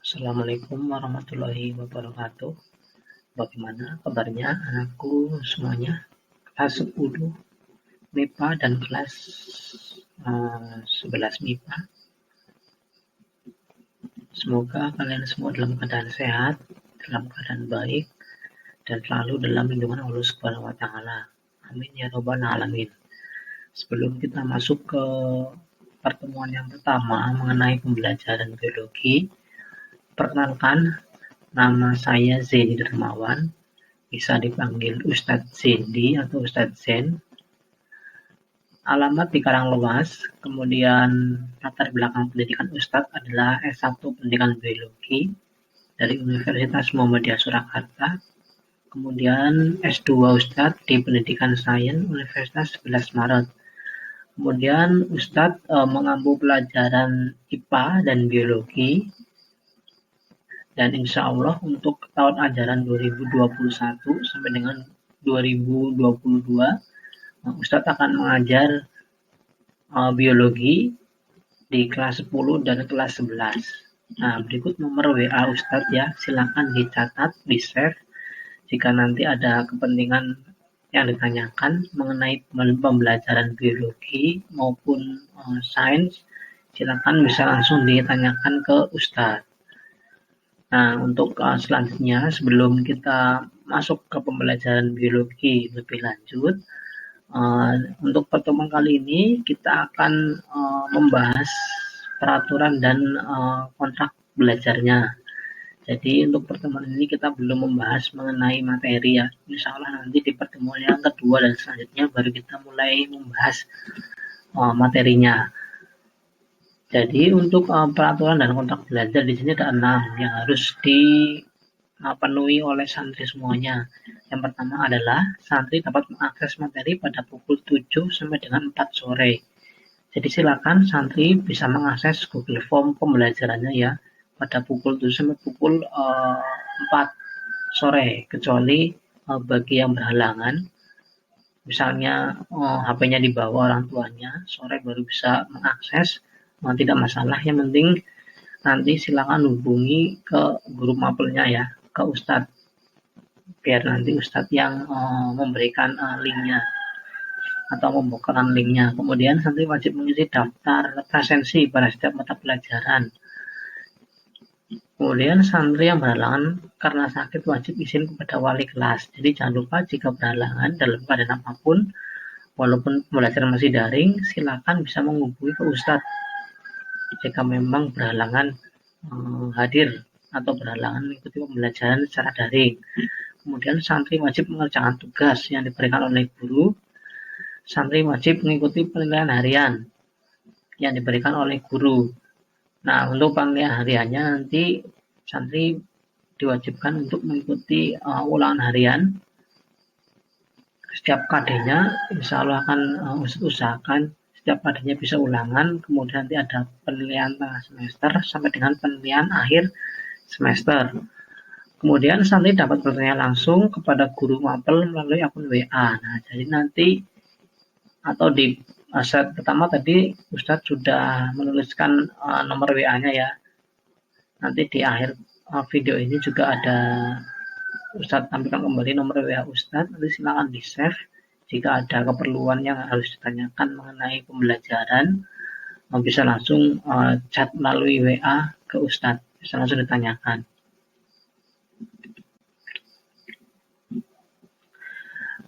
Assalamualaikum warahmatullahi wabarakatuh. Bagaimana kabarnya anakku semuanya? Kelas 10 MIPA dan kelas 11 MIPA. Semoga kalian semua dalam keadaan sehat, dalam keadaan baik, dan selalu dalam lindungan Allah Subhanahu wa Ta'ala. Amin ya Rabbal Alamin. Sebelum kita masuk ke pertemuan yang pertama mengenai pembelajaran biologi, perkenalkan, nama saya Zeni Dermawan, bisa dipanggil Ustadz Zendi atau Ustadz Zen. Alamat di Karanglewas, kemudian latar belakang pendidikan Ustadz adalah S1 Pendidikan Biologi dari Universitas Muhammadiyah Surakarta, kemudian S2 Ustadz di Pendidikan Sains Universitas 11 Maret. Kemudian Ustadz mengampu pelajaran IPA dan Biologi, dan insya Allah untuk tahun ajaran 2021 sampai dengan 2022 Ustadz akan mengajar biologi di kelas 10 dan kelas 11. Nah, berikut nomor WA Ustadz ya, silakan dicatat, di-save jika nanti ada kepentingan yang ditanyakan mengenai pembelajaran biologi maupun sains, silakan bisa langsung ditanyakan ke Ustadz. Nah, untuk selanjutnya, sebelum kita masuk ke pembelajaran biologi lebih lanjut, untuk pertemuan kali ini kita akan membahas peraturan dan kontrak belajarnya. Jadi untuk pertemuan ini kita belum membahas mengenai materi ya. Insya Allah nanti di pertemuan yang kedua dan selanjutnya baru kita mulai membahas materinya. Jadi untuk peraturan dan kontrak belajar di sini ada 6 yang harus dipenuhi oleh santri semuanya. Yang pertama adalah santri dapat mengakses materi pada pukul 7 sampai dengan 4 sore. Jadi silakan santri bisa mengakses Google Form pembelajarannya ya pada pukul 7 sampai pukul 4 sore, kecuali bagi yang berhalangan, misalnya HP-nya dibawa orang tuanya, sore baru bisa mengakses. Tidak masalah, yang penting nanti silakan hubungi ke guru mapelnya ya, ke Ustadz, biar nanti Ustadz yang memberikan linknya atau membukakan linknya. Kemudian nanti wajib mengisi daftar presensi pada setiap mata pelajaran. Kemudian santri yang berhalangan karena sakit wajib izin kepada wali kelas. Jadi jangan lupa jika berhalangan dalam keadaan apapun, walaupun pembelajaran masih daring, silakan bisa menghubungi ke Ustadz jika memang berhalangan hadir atau berhalangan mengikuti pembelajaran secara daring. Kemudian santri wajib mengerjakan tugas yang diberikan oleh guru. Santri wajib mengikuti penilaian harian yang diberikan oleh guru. Nah, untuk penilaian hariannya nanti santri diwajibkan untuk mengikuti ulangan harian. Setiap KD-nya insya Allah akan usahakan setiap KD-nya bisa ulangan, kemudian nanti ada penilaian tengah semester sampai dengan penilaian akhir semester. Kemudian santri dapat bertanya langsung kepada guru mapel melalui akun WA. Nah, jadi nanti atau di set pertama tadi Ustadz sudah menuliskan nomor WA-nya ya. Nanti di akhir video ini juga ada Ustadz tampilkan kembali nomor WA Ustadz. Nanti silakan di-save jika ada keperluan yang harus ditanyakan mengenai pembelajaran, bisa langsung chat melalui WA ke Ustadz, bisa langsung ditanyakan.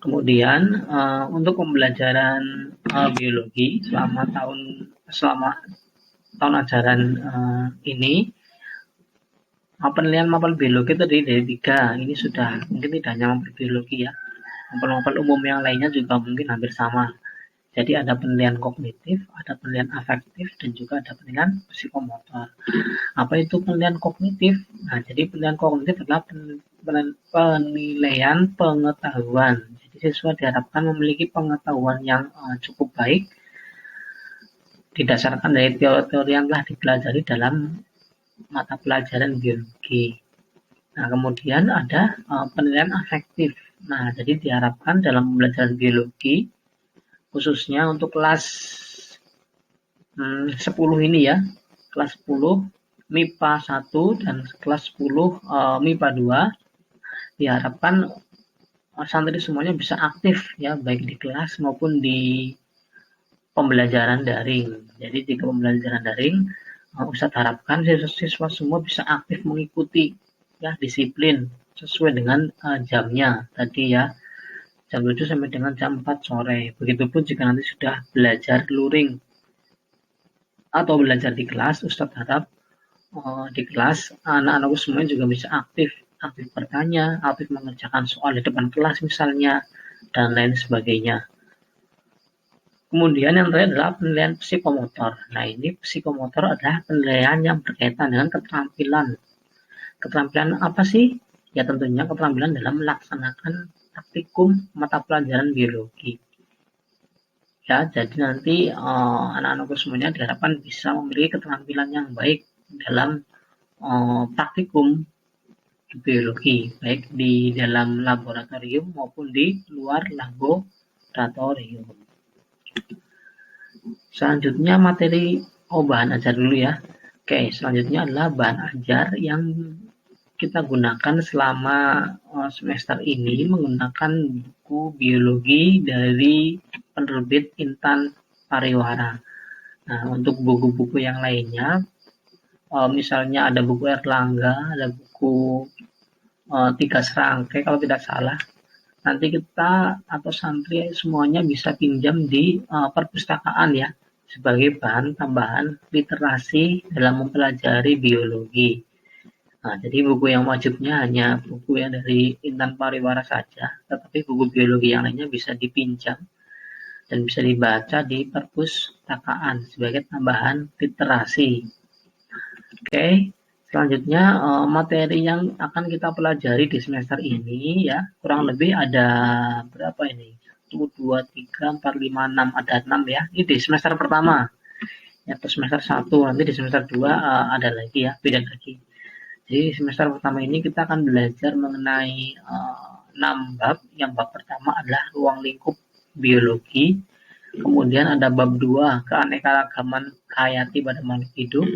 Kemudian untuk pembelajaran biologi selama tahun ajaran ini, penilaian mapel biologi tadi dari 3, ini sudah mungkin tidak hanya mapel biologi ya, mapel-mapel umum yang lainnya juga mungkin hampir sama. Jadi ada penilaian kognitif, ada penilaian afektif, dan juga ada penilaian psikomotor. Apa itu penilaian kognitif? Nah, jadi penilaian kognitif adalah penilaian pengetahuan. Jadi siswa diharapkan memiliki pengetahuan yang cukup baik didasarkan dari teori-teori yang telah dipelajari dalam mata pelajaran biologi. Nah, kemudian ada penilaian afektif. Nah, jadi diharapkan dalam pembelajaran biologi, khususnya untuk kelas 10 ini ya, kelas 10 MIPA 1 dan kelas 10 MIPA 2, diharapkan santri semuanya bisa aktif ya, baik di kelas maupun di pembelajaran daring. Jadi di pembelajaran daring, Ustadz harapkan siswa semua bisa aktif mengikuti ya, disiplin sesuai dengan jamnya tadi ya, jam 7 sampai dengan jam 4 sore. Begitupun jika nanti sudah belajar luring atau belajar di kelas, Ustadz harap di kelas anak-anakku semuanya juga bisa aktif bertanya, aktif mengerjakan soal di depan kelas misalnya, dan lain sebagainya. Kemudian yang terakhir adalah penilaian psikomotor. Nah, ini psikomotor adalah penilaian yang berkaitan dengan keterampilan. Keterampilan apa sih? Ya tentunya keterampilan dalam melaksanakan praktikum mata pelajaran biologi. Ya, jadi nanti anak-anakku semuanya diharapkan bisa memiliki keterampilan yang baik dalam praktikum biologi, baik di dalam laboratorium maupun di luar laboratorium. Selanjutnya materi bahan ajar dulu ya. Oke, selanjutnya adalah bahan ajar yang kita gunakan selama semester ini menggunakan buku biologi dari penerbit Intan Pariwara. Nah, untuk buku-buku yang lainnya, misalnya ada buku Erlangga, ada buku Tiga Serangkai kalau tidak salah. Nanti kita atau santri semuanya bisa pinjam di perpustakaan ya, sebagai bahan tambahan literasi dalam mempelajari biologi. Nah, jadi buku yang wajibnya hanya buku yang dari Intan Pariwara saja, tetapi buku biologi yang lainnya bisa dipinjam dan bisa dibaca di perpustakaan sebagai tambahan literasi. Oke, selanjutnya materi yang akan kita pelajari di semester ini ya, kurang lebih ada berapa ini? 1, 2, 3, 4, 5, 6, ada 6 ya. Ini di semester pertama. Ya, semester 1, nanti di semester 2 ada lagi ya, beda lagi. Jadi semester pertama ini kita akan belajar mengenai 6 bab. Yang bab pertama adalah ruang lingkup biologi. Kemudian ada bab 2, keanekaragaman hayati pada makhluk hidup.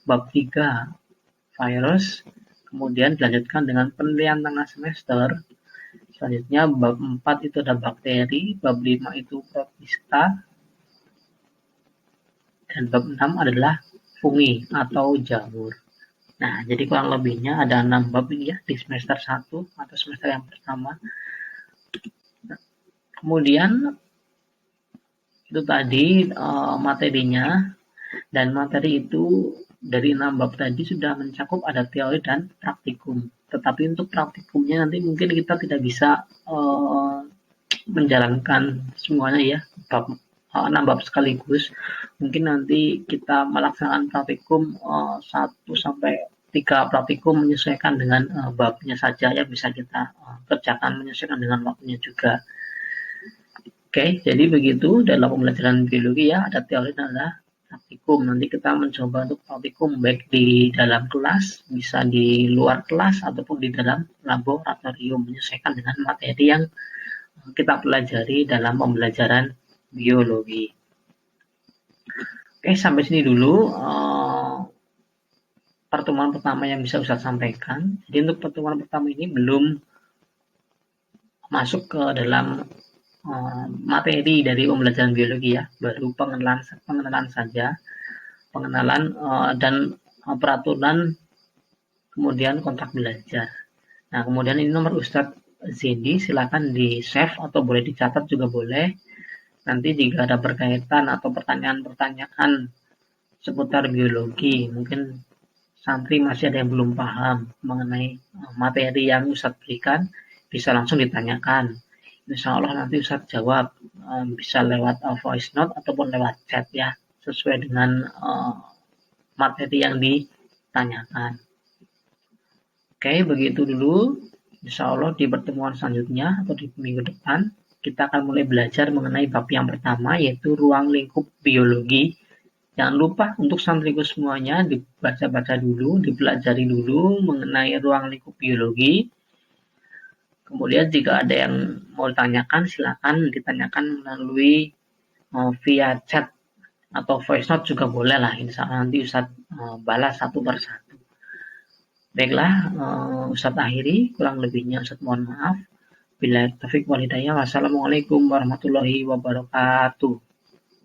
Bab 3, virus. Kemudian dilanjutkan dengan penilaian tengah semester. Selanjutnya bab 4 itu ada bakteri, bab 5 itu protista, dan bab 6 adalah fungi atau jamur. Nah, jadi kurang lebihnya ada 6 bab ini ya di semester 1 atau semester yang pertama. Kemudian itu tadi materinya, dan materi itu dari 6 bab tadi sudah mencakup ada teori dan praktikum. Tetapi untuk praktikumnya nanti mungkin kita tidak bisa menjalankan semuanya ya, bab 6 bab sekaligus. Mungkin nanti kita melaksanakan praktikum 1 sampai 3 praktikum menyesuaikan dengan babnya saja ya, bisa kita kerjakan menyesuaikan dengan waktunya juga. Oke, jadi begitu dalam pembelajaran biologi ya, ada teori dan ada praktikum. Nanti kita mencoba untuk praktikum baik di dalam kelas, bisa di luar kelas, ataupun di dalam laboratorium menyesuaikan dengan materi yang kita pelajari dalam pembelajaran biologi. Oke, sampai sini dulu pertemuan pertama yang bisa Ustadz sampaikan. Jadi untuk pertemuan pertama ini belum masuk ke dalam materi dari pembelajaran biologi ya, baru pengenalan saja, pengenalan dan peraturan, kemudian kontrak belajar. Nah, kemudian ini nomor Ustadz Zindi, silakan di save atau boleh dicatat juga boleh. Nanti jika ada berkaitan atau pertanyaan-pertanyaan seputar biologi, mungkin santri masih ada yang belum paham mengenai materi yang Ustadz berikan, bisa langsung ditanyakan. Insya Allah nanti Ustadz jawab, bisa lewat voice note ataupun lewat chat ya, sesuai dengan materi yang ditanyakan. Oke, begitu dulu. Insya Allah di pertemuan selanjutnya atau di minggu depan, kita akan mulai belajar mengenai bab yang pertama, yaitu ruang lingkup biologi. Jangan lupa untuk santriku semuanya dibaca-baca dulu, dipelajari dulu mengenai ruang lingkup biologi. Kemudian jika ada yang mau ditanyakan, silakan ditanyakan melalui via chat atau voice note juga boleh lah, insya Allah nanti Ustadz balas satu persatu. Baiklah, Ustadz akhiri, kurang lebihnya Ustadz mohon maaf. Bila taufik walhidayah, wassalamualaikum warahmatullahi wabarakatuh.